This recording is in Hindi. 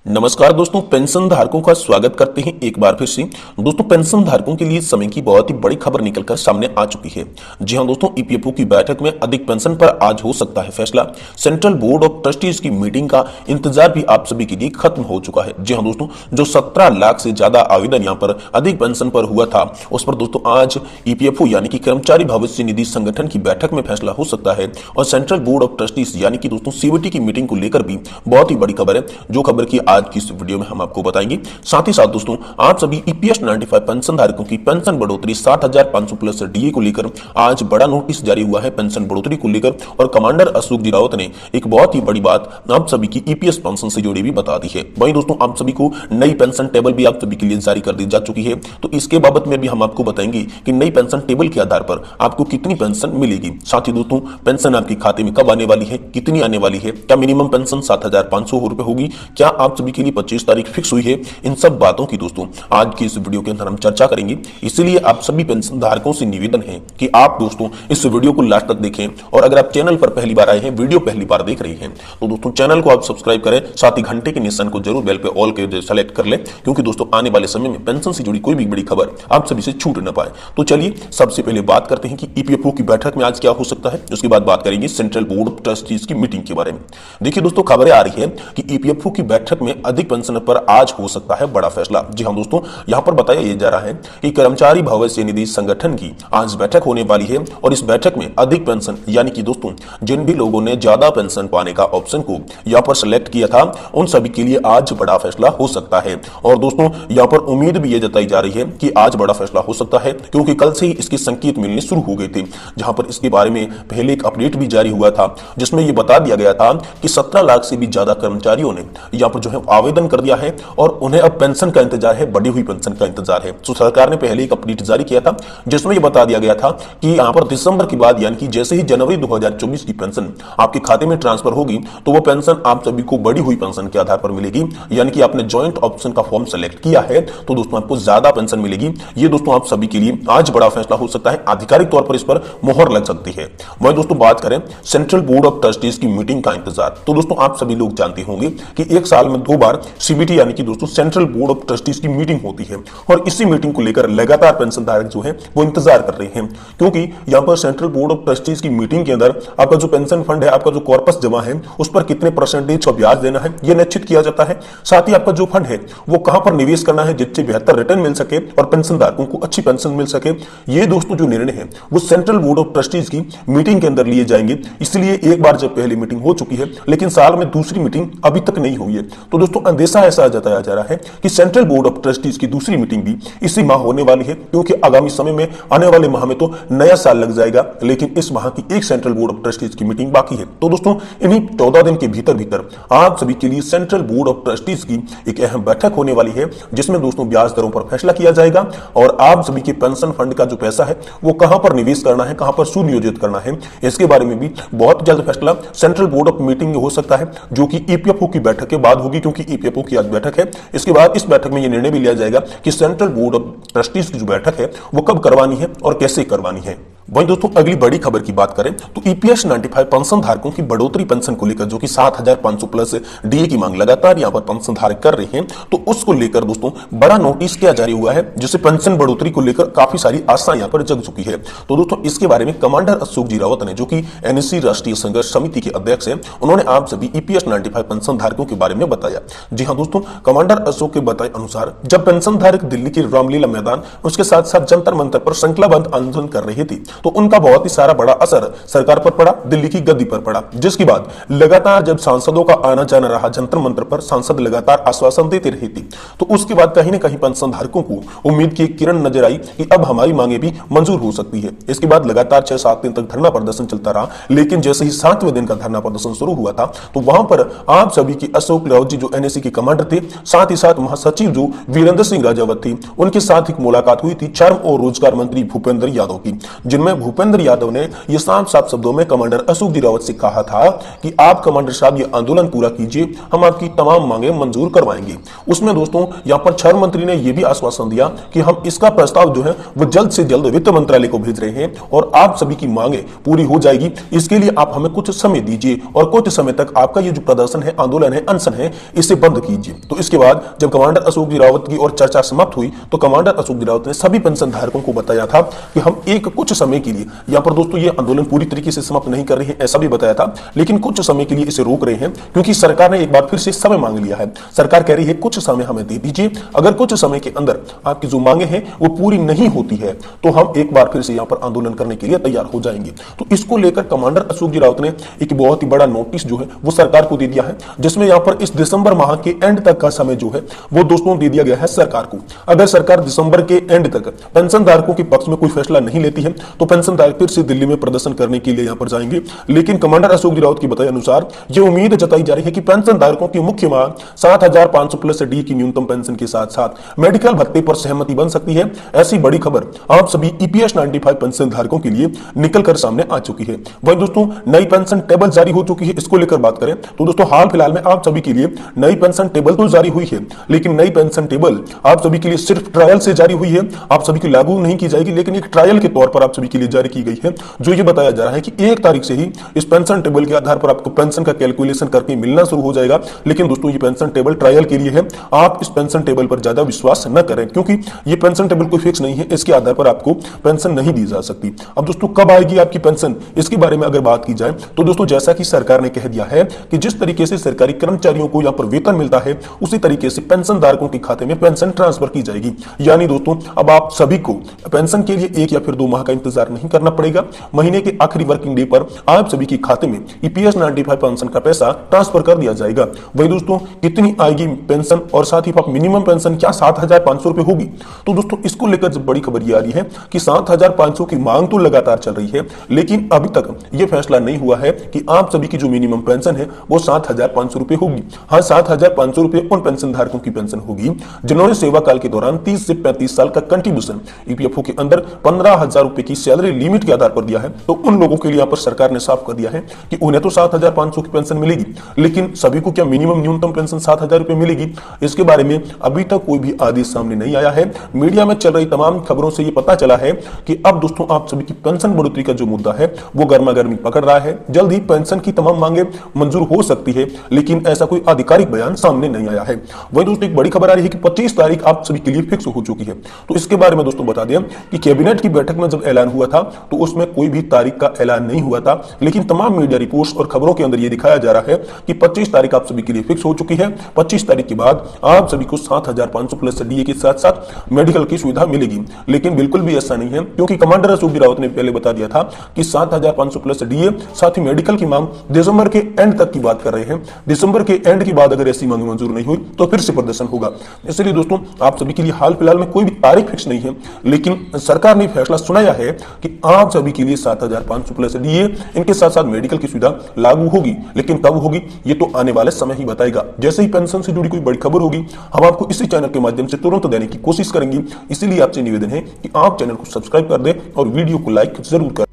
नमस्कार दोस्तों, पेंशन धारकों का स्वागत करते हैं एक बार फिर से। दोस्तों, पेंशन धारकों के लिए समय की बहुत ही बड़ी खबर निकलकर सामने आ चुकी है। जी हां दोस्तों, ईपीएफओ की बैठक में अधिक पेंशन पर आज हो सकता है फैसला। सेंट्रल बोर्ड ऑफ ट्रस्टीज की मीटिंग का इंतजार भी आप सभी के लिए खत्म हो चुका है। जी हां दोस्तों, जो 17 लाख से ज्यादा आवेदन यहाँ पर अधिक पेंशन पर हुआ था, उस पर दोस्तों आज ईपीएफओ यानी कि कर्मचारी भविष्य निधि संगठन की बैठक में फैसला हो सकता है। और सेंट्रल बोर्ड ऑफ ट्रस्टीज यानी कि दोस्तों सीबीटी की मीटिंग को लेकर भी बहुत ही बड़ी खबर है, जो खबर की आज की इस वीडियो में हम आपको बताएंगे। साथ ही साथ दोस्तों, आप सभी ईपीएस 95 पेंशन धारकों की पेंशन बढ़ोतरी 7,500 प्लस डीए को लेकर आज बड़ा नोटिस जारी हुआ है पेंशन बढ़ोतरी को लेकर। और कमांडर अशोक जी रावत ने एक बहुत ही बड़ी बात आप सभी की ईपीएस पेंशन से जुड़ी भी बता दी है। वहीं दोस्तों, आप सभी को नई पेंशन टेबल भी आप सभी के लिए जारी कर दी जा चुकी है। तो इसके बाबत में भी हम आपको बताएंगे कि नई पेंशन टेबल के आधार पर आपको कितनी पेंशन मिलेगी। साथ ही दोस्तों, पेंशन आपके खाते में कब आने वाली है, कितनी आने वाली है, क्या मिनिमम पेंशन 7,500 रुपए होगी, क्या आप सभी के लिए 25 तारीख फिक्स हुई है, इन सब बातों की दोस्तों आज की इस वीडियो के अंदर हम चर्चा करेंगे। इसलिए आप सभी पेंशन धारकों से निवेदन है कि आप दोस्तों इस वीडियो को लास्ट तक देखें। और अगर आप चैनल पर पहली बार आए हैं, वीडियो पहली बार देख रहे हैं, तो दोस्तों चैनल को आप सब्सक्राइब करें, साथ ही घंटे के निशान को जरूर बेल पे ऑल के सेलेक्ट कर ले, क्योंकि दोस्तों आने वाले समय में पेंशन से जुड़ी कोई भी बड़ी खबर आप सभी से छूट न पाए। तो चलिए सबसे पहले बात करते हैं कि ईपीएफओ की बैठक में आज क्या हो सकता है। उसके बाद बात करेंगे सेंट्रल बोर्ड ऑफ ट्रस्टीज की मीटिंग के बारे में। देखिए दोस्तों, खबरें आ रही है कि ईपीएफओ की बैठक में अधिक पेंशन पर आज हो सकता है बड़ा फैसला। जी हां दोस्तों, यहां पर बताया यह जा रहा है कि कर्मचारी भविष्य निधि संगठन की आज बैठक होने वाली है। और इस बैठक में अधिक पेंशन यानी कि दोस्तों जिन भी लोगों ने ज्यादा पेंशन पाने का ऑप्शन को यहां पर सिलेक्ट किया था, उन सभी के लिए आज बड़ा फैसला हो सकता है। और दोस्तों यहां पर उम्मीद भी यह जताई जा रही है कि आज बड़ा फैसला हो सकता है, क्योंकि कल से ही इसके संकेत मिलने शुरू हो गए थे। जहां पर इसके बारे में पहले एक अपडेट भी जारी हुआ था, जिसमें यह बता दिया गया था कि 17 लाख से भी ज्यादा कर्मचारियों ने यहां पर जो है आवेदन कर दिया है और उन्हें अब पेंशन का इंतजार है, बढ़ी हुई पेंशन का इंतजार है। तो सरकार ने पहले एक अपडेट जारी किया था, जिसमें यह बता दिया गया था कि यहां पर दिसंबर के बाद यानी कि जैसे ही जनवरी 2024 की पेंशन आपके खाते में ट्रांसफर होगी, तो वो पेंशन आप सभी को बढ़ी हुई पेंशन के आधार पर मिलेगी। यानी कि आपने ज्वाइंट ऑप्शन का फॉर्म सेलेक्ट किया है, तो दोस्तों आपको ज्यादा पेंशन मिलेगी। ये दोस्तों आप सभी के लिए आज बड़ा फैसला हो सकता है, आधिकारिक तौर पर इस पर मोहर लग सकती है। वहीं दोस्तों बात करें सेंट्रल बोर्ड ऑफ ट्रस्टीज की मीटिंग का इंतजार, तो दोस्तों आप सभी लोग जानते होंगे कि एक साल में 2 बार सीबीटी यानी कि दोस्तों सेंट्रल बोर्ड ऑफ ट्रस्टीज की मीटिंग होती है। और इसी मीटिंग को लेकर लगातार पेंशन धारक जो है वो इंतजार कर रहे हैं, क्योंकि यहां पर सेंट्रल बोर्ड ऑफ ट्रस्टीज की मीटिंग के अंदर आपका जो पेंशन फंड है, आपका जो कॉर्पस जमा है, उस पर कितने परसेंटेज का ब्याज देना है यह निश्चित किया जाता है। साथ ही आपका जो फंड है वो कहां पर निवेश करना है, जिससे बेहतर रिटर्न मिल सके और पेंशन धारकों को अच्छी पेंशन मिल सके। ये दोस्तों जो निर्णय है वो सेंट्रल बोर्ड ऑफ ट्रस्टीज की मीटिंग के अंदर लिए जाएंगे। इसलिए एक बार जब पहली मीटिंग हो चुकी है, लेकिन साल में दूसरी मीटिंग अभी तक नहीं हुई है, तो दोस्तों अंदेशा ऐसा जताया जा रहा है कि सेंट्रल बोर्ड ऑफ ट्रस्टीज की दूसरी मीटिंग भी इसी माह होने वाली है, क्योंकि आगामी समय में आने वाले माह में तो नया साल लग जाएगा, लेकिन इस माह की एक सेंट्रल बोर्ड ऑफ ट्रस्टीज की मीटिंग बाकी है। तो दोस्तों इन्हीं 14 दिन के भीतर भीतर आप सभी के लिए सेंट्रल बोर्ड ऑफ ट्रस्टीज की एक अहम बैठक होने वाली है, जिसमें दोस्तों ब्याज दरों पर फैसला किया जाएगा और आप सभी के पेंशन फंड का जो पैसा है वो कहां पर निवेश करना है, कहां पर सुनियोजित करना है, इसके बारे में भी बहुत जल्द फैसला सेंट्रल बोर्ड ऑफ मीटिंग हो सकता है, जो कि ईपीएफओ की बैठक के बाद होगी, क्योंकि ईपीएफओ की आज बैठक है। इसके बाद इस बैठक में यह निर्णय भी लिया जाएगा कि सेंट्रल बोर्ड ऑफ ट्रस्टीज की जो बैठक है वो कब करवानी है और कैसे करवानी है। वहीं दोस्तों अगली बड़ी खबर की बात करें तो ईपीएस 95 पेंशन धारकों की बढ़ोतरी पेंशन को लेकर, जो कि 7,500 प्लस डीए की मांग लगातार यहां पर पेंशन धारक कर रहे हैं, तो उसको लेकर दोस्तों बड़ा नोटिस क्या जारी हुआ है, जिससे पेंशन बढ़ोतरी को लेकर काफी सारी आशा यहां पर जग चुकी है। तो दोस्तों इसके बारे में कमांडर अशोक जी रावत ने, जो कि एनएससी राष्ट्रीय संघर्ष समिति के अध्यक्ष हैं, उन्होंने आप सभी ईपीएस 95 पेंशन धारकों के बारे में बताया। जी हाँ दोस्तों, कमांडर अशोक के बताए अनुसार जब पेंशन धारक दिल्ली के रामलीला मैदान, उसके साथ साथ जंतर मंतर पर श्रृंखलाबद्ध आंदोलन कर रहे थे, तो उनका बहुत ही सारा बड़ा असर सरकार पर पड़ा, दिल्ली की गद्दी पर पड़ा। जिसके बाद लगातार जब सांसदों का आना जाना रहा जंतर मंतर पर, सांसद लगातार आश्वासन देते रहे थे, तो उसके बाद कहीं ना कहीं पेंशन धारकों को उम्मीद की एक किरण नजर आई कि अब हमारी मांगे भी मंजूर हो सकती है। इसके बाद लगातार 6-7 दिन तक धरना प्रदर्शन चलता रहा, लेकिन जैसे ही 7वें दिन का धरना प्रदर्शन शुरू हुआ था, तो वहां पर आप सभी की अशोक रावत जी जो एनएससी के कमांडर थे, साथ ही साथ महासचिव जो वीरेंद्र सिंह राजावत थे, उनके साथ एक मुलाकात हुई थी श्रम और रोजगार मंत्री भूपेंद्र यादव की, जिनमें भूपेंद्र यादव ने यह साफ शब्दों में कमांडर अशोक जी रावत से कहा था कि आप कमांडर साहब ये आंदोलन पूरा कीजिए, हम आपकी तमाम मांगे मंजूर करवाएंगे। उसमें दोस्तों यहां पर श्रम मंत्री ने यह भी आश्वासन दिया कि हम इसका प्रस्ताव जो है वो जल्द से जल्द वित्त मंत्रालय को भेज रहे हैं और आप सभी की मांगे पूरी हो जाएगी। इसके लिए आप हमें कुछ समय दीजिए और कुछ समय तक आपका ये जो प्रदर्शन है, आंदोलन है, अनशन है, इसे बंद कीजिए। तो इसके बाद जब कमांडर अशोक जी रावत की और चर्चा समाप्त हुई तो कमांडर अशोक जी रावत ने सभी पेंशन धारकों को बताया था कि हम एक कुछ समय के लिए, यहाँ पर दोस्तों ये आंदोलन पूरी तरीके से समाप्त नहीं कर रहे हैं ऐसा भी बताया था, लेकिन कुछ समय के लिए इसे रोक रहे हैं क्योंकि सरकार ने एक बार फिर से समय मांग लिया है। सरकार कह रही है कुछ समय हमें दे दीजिए, अगर कुछ समय के अंदर आपकी जो मांगे हैं वो पूरी नहीं होती है तो हम एक बार फिर से यहाँ पर आंदोलन करने के लिए तैयार हो जाएंगे। तो इसको लेकर कमांडर अशोक जी रावत ने एक बहुत ही बड़ा नोटिस जो है वो सरकार को दे दिया है, जिसमें यहाँ पर इस दिसंबर माह के एंड तक का समय जो है वो दोस्तों दे दिया गया है सरकार को। अगर सरकार दिसंबर के एंड तक पेंशन धारकों के पक्ष में कोई फैसला नहीं लेती है तो पेंशन धारक फिर से दिल्ली में प्रदर्शन करने के लिए यहाँ पर जाएंगे। लेकिन कमांडर अशोक जी रावत की बताए अनुसार ये उम्मीद जताई जा रही है कि पेंशन धारकों की मुख्य मांग 7,500 प्लस डी की न्यूनतम पेंशन के साथ साथ मेडिकल भत्ते पर सहमति बन सकती है। ऐसी बड़ी खबर आप सभी ईपीएस 95 पेंशन धारकों के लिए निकलकर सामने आ चुकी है। वहीं दोस्तों नई पेंशन टेबल जारी हो चुकी है। इसको लेकर बात करें तो दोस्तों हाल फिलहाल में आप सभी के लिए नई पेंशन टेबल तो जारी हुई है, लेकिन नई पेंशन टेबल आप सभी के लिए सिर्फ ट्रायल से जारी हुई है, आप सभी को लागू नहीं की जाएगी, लेकिन एक ट्रायल के तौर पर आप सभी के लिए जारी की गई है। जो ये बताया जा रहा है कि 1 तारीख से ही इस पेंशन टेबल के आधार पर आपको पेंशन का कैलकुलेशन करके मिलना शुरू हो जाएगा। लेकिन दोस्तों ये पेंशन टेबल ट्रायल के लिए है, आप इस पेंशन टेबल पर ज्यादा विश्वास न करें क्योंकि ये पेंशन टेबल कोई फिक्स नहीं है, इसके आधार पर आपको पेंशन नहीं दी जा सकती। अब दोस्तों कब आएगी आपकी पेंशन, इसके बारे में अगर बात की जाए तो दोस्तों जैसा कि सरकार ने कह दिया है कि जिस तरीके से सरकारी कर्मचारियों को यहाँ पर वेतन मिलता है उसी तरीके से पेंशन धारकों के खाते में पेंशन ट्रांसफर की जाएगी। यानी दोस्तों अब आप सभी को पेंशन के लिए 1 या फिर 2 माह का इंतजार नहीं करना पड़ेगा। महीने के आखिरी वर्किंग डे पर आप सभी के खाते में ईपीएस 95 पेंशन का पैसा ट्रांसफर कर दिया जाएगा। वही दोस्तों कितनी आएगी पेंशन और साथ ही मिनिमम पेंशन क्या 7,500 रुपए होगी? तो दोस्तों इसको लेकर बड़ी खबर ये आ रही है कि 7,500 की मांग तो लगातार चल रही है, लेकिन अभी तक यह फैसला नहीं हुआ है कि आप सभी की जो मिनिमम पेंशन है वो 7,500 रुपए होगी। हाँ, 7,500 रुपए उन पेंशन धारकों की पेंशन होगी जिन्होंने सेवा काल के दौरान 30 से 35 साल का कंट्रीब्यूशन ईपीएफओ के अंदर 15,000 रुपए की सैलरी लिमिट के आधार पर दिया है। तो उन लोगों के लिए यहाँ पर सरकार ने साफ कर दिया है कि उन्हें तो 7,500 की पेंशन मिलेगी, लेकिन सभी को क्या मिनिमम न्यूनतम पेंशन 7,000 रुपए मिलेगी? इसके बारे में अभी तक कोई भी आदेश सामने नहीं आया है। मीडिया में चल रही तमाम खबरों से ये पता चला है कि अब दोस्तों आप सभी की पेंशन बढ़ोतरी का जो मुद्दा है वो गर्मा गर्मी पकड़ रहा है। जल्द ही पेंशन की तमाम मांगे मंजूर हो सकती है, लेकिन ऐसा कोई आधिकारिक बयान सामने नहीं आया है। वहीं दोस्तों एक बड़ी खबर आ रही है कि 25 तारीख आप सभी के लिए फिक्स हो चुकी है। तो इसके बारे में दोस्तों बता दें कि कैबिनेट की बैठक में जब ऐलान हुआ था तो उसमें कोई भी तारीख का ऐलान नहीं हुआ था, लेकिन तमाम मीडिया रिपोर्ट्स और खबरों के अंदर यह दिखाया जा रहा है कि 25 तारीख आप सभी के लिए फिक्स हो चुकी है। 25 तारीख के बाद आप सभी को 7,500 प्लस डीए के साथ साथ मेडिकल की सुविधा मिलेगी। लेकिन बिल्कुल भी ऐसा नहीं है क्योंकि कमांडर अशोक जी रावत ने पहले बता दिया था कि 7,500 प्लस डीए साथ ही मेडिकल की मांग दिसंबर के एंड तक की बात कर रहे हैं। दिसंबर के एंड के बाद अगर ऐसी मांग मंजूर नहीं हुई तो फिर से प्रदर्शन होगा। इसलिए दोस्तों आप सभी के लिए हाल फिलहाल में कोई भी तारीख फिक्स नहीं है, लेकिन सरकार ने फैसला सुनाया है कि आप सभी के लिए 7,500 प्लस डीए इनके साथ साथ मेडिकल की सुविधा लागू होगी। लेकिन कब होगी ये तो आने वाले समय ही बताएगा। जैसे ही पेंशन से जुड़ी कोई बड़ी खबर होगी हम आपको इसी चैनल के माध्यम से तुरंत देने की कोशिश करेंगे। इसीलिए आपसे निवेदन है कि आप चैनल को सब्सक्राइब कर दें और वीडियो को लाइक जरूर करें।